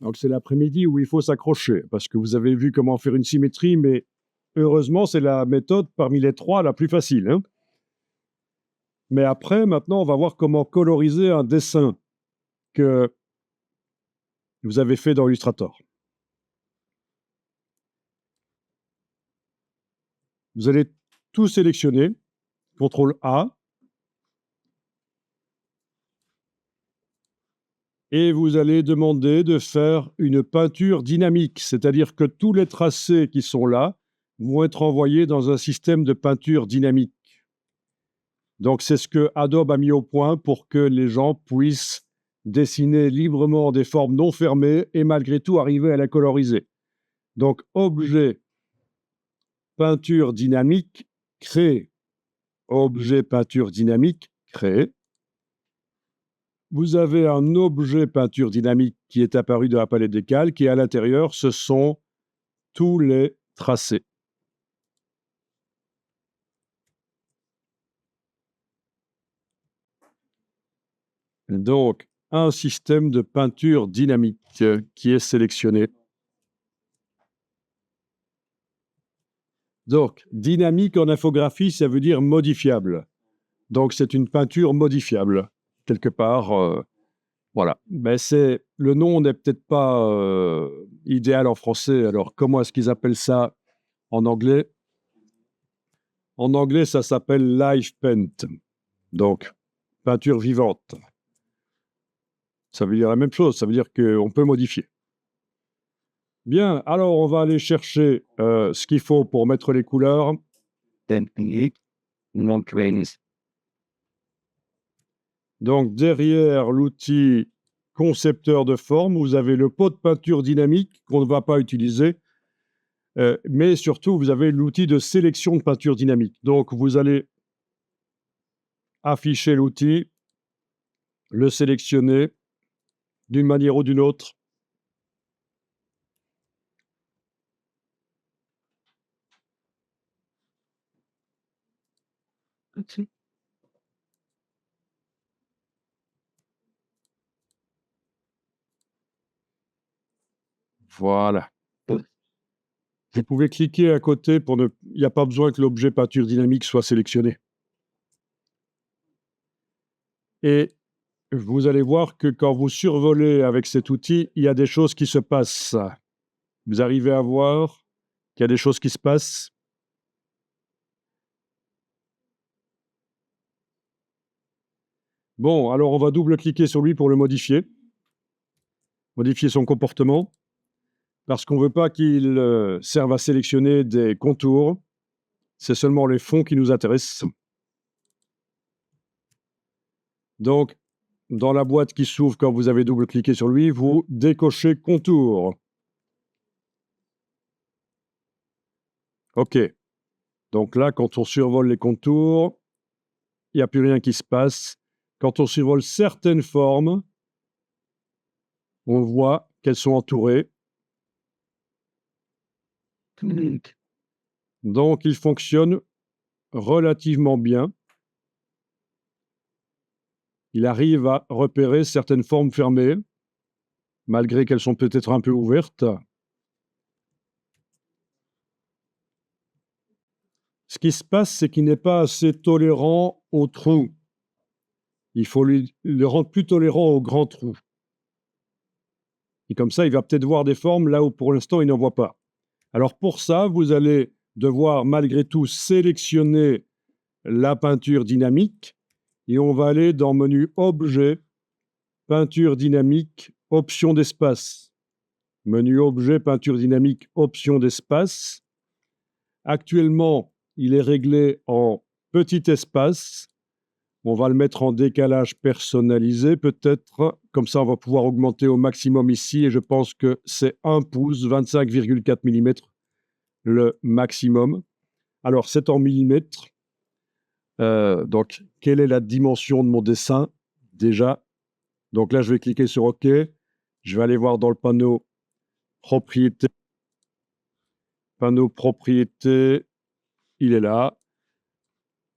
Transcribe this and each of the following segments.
Donc c'est l'après-midi où il faut s'accrocher, parce que vous avez vu comment faire une symétrie, mais heureusement, c'est la méthode parmi les trois la plus facile, hein. Mais après, maintenant, on va voir comment coloriser un dessin que vous avez fait dans Illustrator. Vous allez tout sélectionner, CTRL A, et vous allez demander de faire une peinture dynamique, c'est-à-dire que tous les tracés qui sont là vont être envoyés dans un système de peinture dynamique. Donc c'est ce que Adobe a mis au point pour que les gens puissent dessiner librement des formes non fermées et malgré tout arriver à la coloriser. Donc objet, peinture dynamique, créer. Objet, peinture dynamique, créer. Vous avez un objet peinture dynamique qui est apparu dans la palette des calques et à l'intérieur, ce sont tous les tracés. Donc, un système de peinture dynamique qui est sélectionné. Donc, dynamique en infographie, ça veut dire modifiable. Donc, c'est une peinture modifiable, quelque part. Voilà. Mais le nom n'est peut-être pas idéal en français. Alors, comment est-ce qu'ils appellent ça en anglais? En anglais, ça s'appelle live paint. Donc, peinture vivante. Ça veut dire la même chose. Ça veut dire qu'on peut modifier. Bien, alors on va aller chercher ce qu'il faut pour mettre les couleurs. Donc, derrière l'outil concepteur de forme, vous avez le pot de peinture dynamique qu'on ne va pas utiliser, mais surtout, vous avez l'outil de sélection de peinture dynamique. Donc, vous allez afficher l'outil, le sélectionner d'une manière ou d'une autre. Voilà. Vous pouvez cliquer à côté pour ne... Il n'y a pas besoin que l'objet peinture dynamique soit sélectionné. Et vous allez voir que quand vous survolez avec cet outil, il y a des choses qui se passent. Vous arrivez à voir qu'il y a des choses qui se passent. Bon, alors on va double-cliquer sur lui pour le modifier. Modifier son comportement. Parce qu'on ne veut pas qu'il serve à sélectionner des contours. C'est seulement les fonds qui nous intéressent. Donc, dans la boîte qui s'ouvre quand vous avez double-cliqué sur lui, vous décochez contour. OK. Donc là, quand on survole les contours, il n'y a plus rien qui se passe. Quand on survole certaines formes, on voit qu'elles sont entourées. Donc, il fonctionne relativement bien. Il arrive à repérer certaines formes fermées, malgré qu'elles sont peut-être un peu ouvertes. Ce qui se passe, c'est qu'il n'est pas assez tolérant aux trous. Il faut le rendre plus tolérant aux grands trous. Et comme ça, il va peut-être voir des formes là où pour l'instant, il n'en voit pas. Alors pour ça, vous allez devoir malgré tout sélectionner la peinture dynamique et on va aller dans menu Objet, Peinture dynamique, Option d'espace. Menu Objet, Peinture dynamique, Option d'espace. Actuellement, il est réglé en petit espace. On va le mettre en décalage personnalisé peut-être. Comme ça, on va pouvoir augmenter au maximum ici et je pense que c'est 1 pouce, 25,4 mm le maximum. Alors, c'est en millimètres. Donc, quelle est la dimension de mon dessin déjà? Donc là, je vais cliquer sur OK. Je vais aller voir dans le panneau propriété. Panneau propriété, il est là.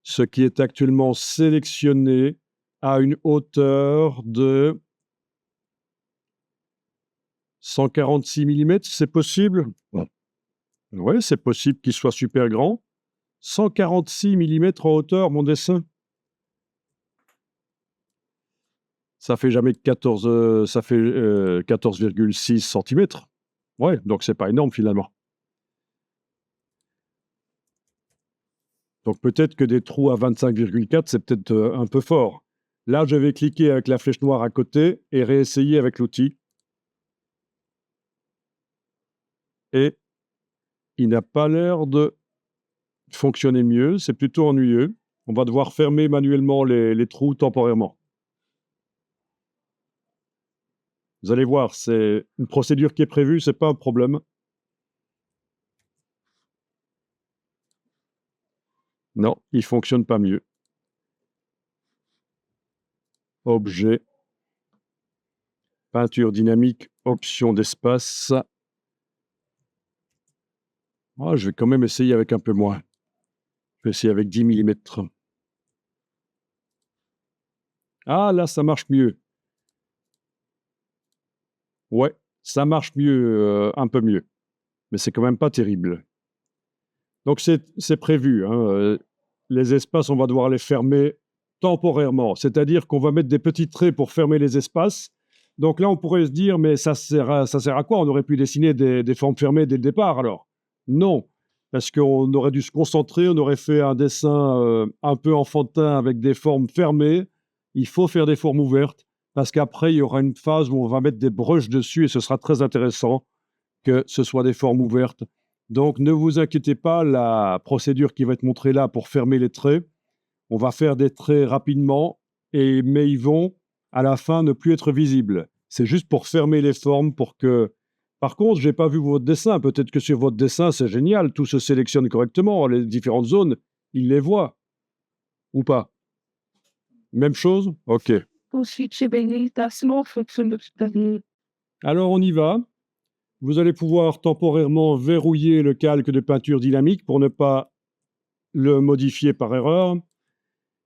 Ce qui est actuellement sélectionné à une hauteur de 146 mm, c'est possible? Oui, c'est possible qu'il soit super grand. 146 mm en hauteur, mon dessin. Ça fait jamais 14, ça fait 14,6 cm. Ouais, donc c'est pas énorme finalement. Donc peut-être que des trous à 25,4, c'est peut-être un peu fort. Là, je vais cliquer avec la flèche noire à côté et réessayer avec l'outil. Et il n'a pas l'air de fonctionner mieux, c'est plutôt ennuyeux. On va devoir fermer manuellement les trous temporairement. Vous allez voir, c'est une procédure qui est prévue, c'est pas un problème. Non, il fonctionne pas mieux. Objet, peinture dynamique, option d'espace. Ah, je vais quand même essayer avec un peu moins. Je vais essayer avec 10 mm. Ah, là, ça marche mieux. Ouais, ça marche mieux, un peu mieux. Mais c'est quand même pas terrible. Donc c'est prévu, hein, les espaces, on va devoir les fermer temporairement. C'est-à-dire qu'on va mettre des petits traits pour fermer les espaces. Donc là, on pourrait se dire: «Mais ça sert à quoi? On aurait pu dessiner des formes fermées dès le départ alors?» Non, parce qu'on aurait dû se concentrer, on aurait fait un dessin, un peu enfantin avec des formes fermées. Il faut faire des formes ouvertes parce qu'après, il y aura une phase où on va mettre des brushes dessus et ce sera très intéressant que ce soit des formes ouvertes. Donc ne vous inquiétez pas, la procédure qui va être montrée là pour fermer les traits, on va faire des traits rapidement, mais ils vont à la fin ne plus être visibles. C'est juste pour fermer les formes pour que... Par contre, je n'ai pas vu votre dessin. Peut-être que sur votre dessin, c'est génial, tout se sélectionne correctement, les différentes zones, il les voit ou pas? Même chose? Ok. Alors on y va. Vous allez pouvoir temporairement verrouiller le calque de peinture dynamique pour ne pas le modifier par erreur.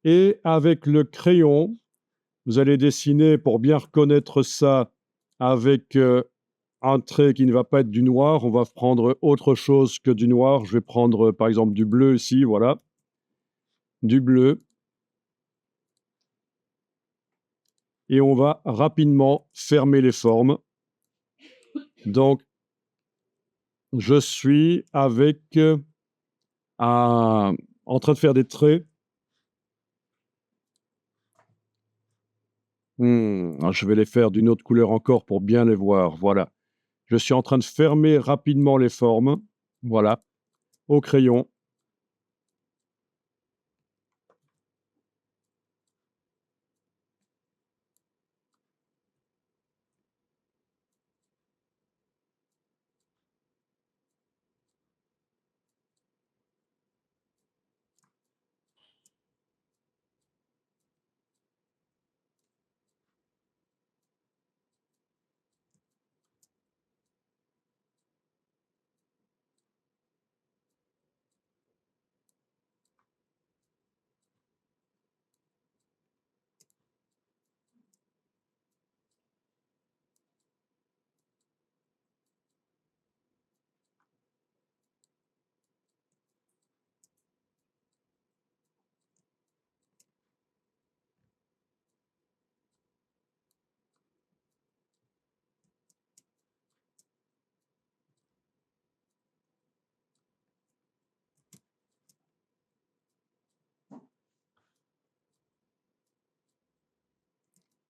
Et avec le crayon, vous allez dessiner pour bien reconnaître ça avec un trait qui ne va pas être du noir. On va prendre autre chose que du noir. Je vais prendre par exemple du bleu ici, voilà. Du bleu. Et on va rapidement fermer les formes. Donc, je suis avec en train de faire des traits. Je vais les faire d'une autre couleur encore pour bien les voir. Voilà. Je suis en train de fermer rapidement les formes. Voilà. Au crayon.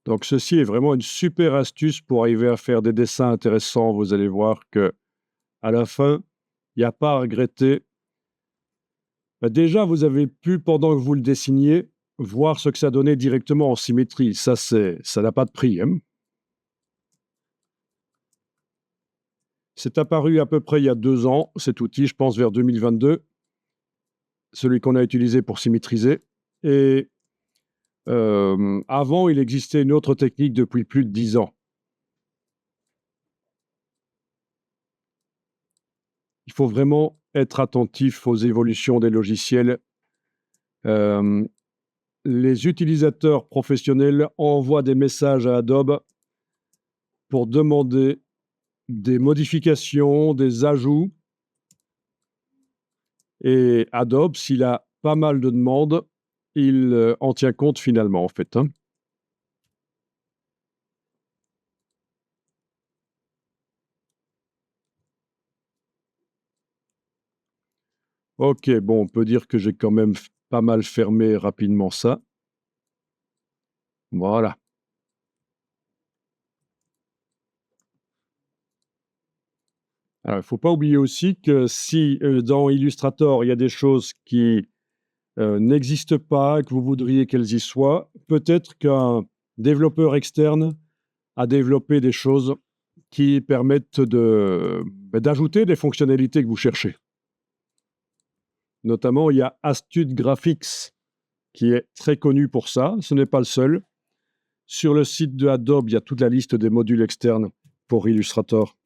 Donc ceci est vraiment une super astuce pour arriver à faire des dessins intéressants. Vous allez voir que à la fin, il n'y a pas à regretter. Bah, déjà, vous avez pu, pendant que vous le dessiniez, voir ce que ça donnait directement en symétrie. Ça n'a pas de prix, hein. C'est apparu à peu près il y a 2 ans, cet outil, je pense vers 2022, celui qu'on a utilisé pour symétriser. Et avant, il existait une autre technique depuis plus de 10 ans. Il faut vraiment être attentif aux évolutions des logiciels. Euh, les utilisateurs professionnels envoient des messages à Adobe pour demander des modifications, des ajouts. Et Adobe, s'il a pas mal de demandes, il en tient compte finalement, en fait, hein. Ok, bon, on peut dire que j'ai quand même pas mal fermé rapidement ça. Voilà. Alors, il ne faut pas oublier aussi que si dans Illustrator, il y a des choses qui n'existent pas, que vous voudriez qu'elles y soient, peut-être qu'un développeur externe a développé des choses qui permettent d'ajouter des fonctionnalités que vous cherchez. Notamment, il y a Astude Graphics qui est très connu pour ça. Ce n'est pas le seul. Sur le site de Adobe, il y a toute la liste des modules externes pour Illustrator.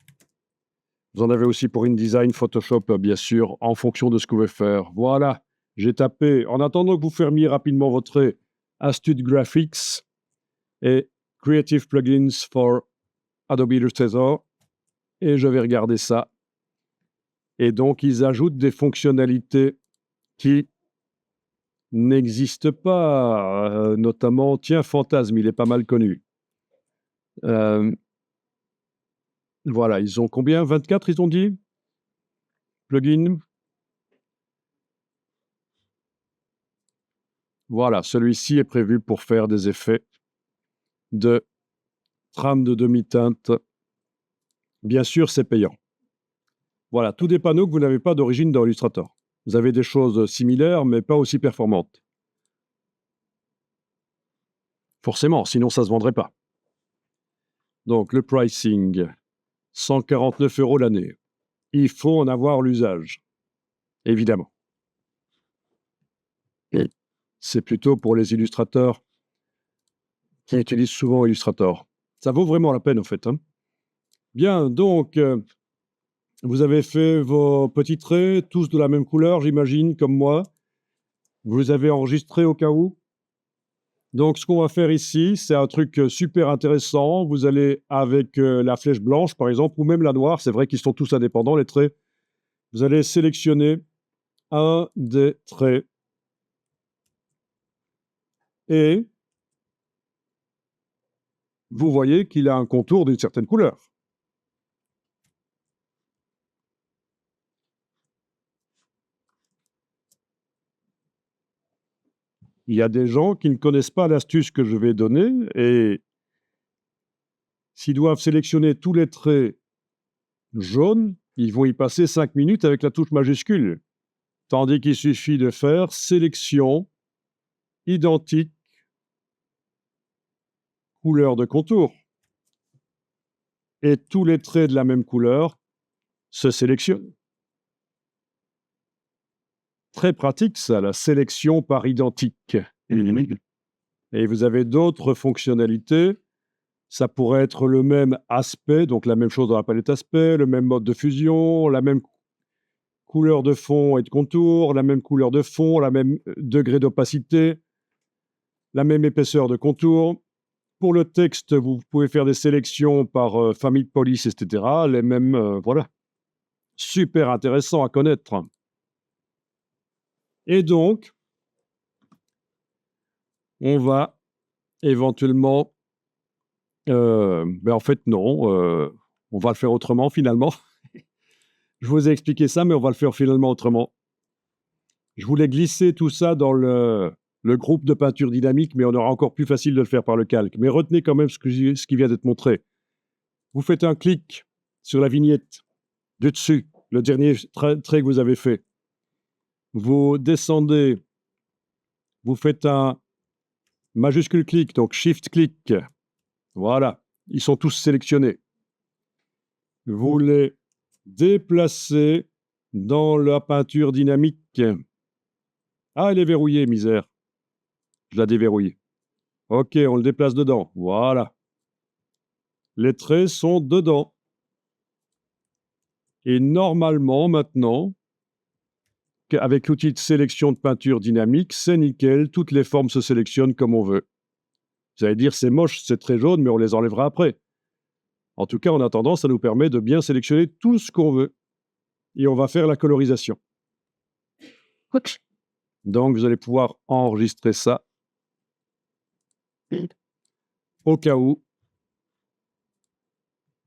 Vous en avez aussi pour InDesign, Photoshop, bien sûr, en fonction de ce que vous voulez faire. Voilà, j'ai tapé, en attendant que vous fermiez rapidement votre trait, Astude Graphics et Creative Plugins for Adobe Illustrator, et je vais regarder ça. Et donc, ils ajoutent des fonctionnalités qui n'existent pas, notamment, tiens, Fantasme, il est pas mal connu. Voilà, ils ont combien? 24, ils ont dit? Plugins? Voilà, celui-ci est prévu pour faire des effets de trame de demi-teinte. Bien sûr, c'est payant. Voilà, tous des panneaux que vous n'avez pas d'origine dans Illustrator. Vous avez des choses similaires, mais pas aussi performantes. Forcément, sinon ça ne se vendrait pas. Donc, le pricing, 149 € l'année. Il faut en avoir l'usage, évidemment. C'est plutôt pour les illustrateurs qui utilisent souvent Illustrator. Ça vaut vraiment la peine, en fait, hein. Bien, donc, vous avez fait vos petits traits, tous de la même couleur, j'imagine, comme moi. Vous avez enregistré au cas où. Donc, ce qu'on va faire ici, c'est un truc super intéressant. Vous allez avec la flèche blanche, par exemple, ou même la noire. C'est vrai qu'ils sont tous indépendants, les traits. Vous allez sélectionner un des traits et vous voyez qu'il a un contour d'une certaine couleur. Il y a des gens qui ne connaissent pas l'astuce que je vais donner et s'ils doivent sélectionner tous les traits jaunes, ils vont y passer 5 minutes avec la touche majuscule. Tandis qu'il suffit de faire sélection, identique, couleur de contour. Et tous les traits de la même couleur se sélectionnent. Très pratique ça, la sélection par identique. Et vous avez d'autres fonctionnalités. Ça pourrait être le même aspect, donc la même chose dans la palette aspect, le même mode de fusion, la même couleur de fond et de contour, la même couleur de fond, la même degré d'opacité, la même épaisseur de contour. Pour le texte, vous pouvez faire des sélections par famille de police, etc. Les mêmes, voilà. Super intéressant à connaître. Et donc, on va éventuellement... en fait, non. On va le faire autrement, finalement. Je vous ai expliqué ça, mais on va le faire finalement autrement. Je voulais glisser tout ça dans le groupe de peinture dynamique, mais on aura encore plus facile de le faire par le calque. Mais retenez quand même ce qui vient d'être montré. Vous faites un clic sur la vignette du dessus, le dernier trait que vous avez fait. Vous descendez, vous faites un majuscule clic, donc shift clic. Voilà, ils sont tous sélectionnés. Vous les déplacez dans la peinture dynamique. Ah, elle est verrouillée, misère. Je la déverrouille. Ok, on le déplace dedans. Voilà. Les traits sont dedans. Et normalement, maintenant, avec l'outil de sélection de peinture dynamique, c'est nickel. Toutes les formes se sélectionnent comme on veut. Vous allez dire, c'est moche, c'est très jaune, mais on les enlèvera après. En tout cas, en attendant, ça nous permet de bien sélectionner tout ce qu'on veut. Et on va faire la colorisation. OK. Donc, vous allez pouvoir enregistrer ça au cas où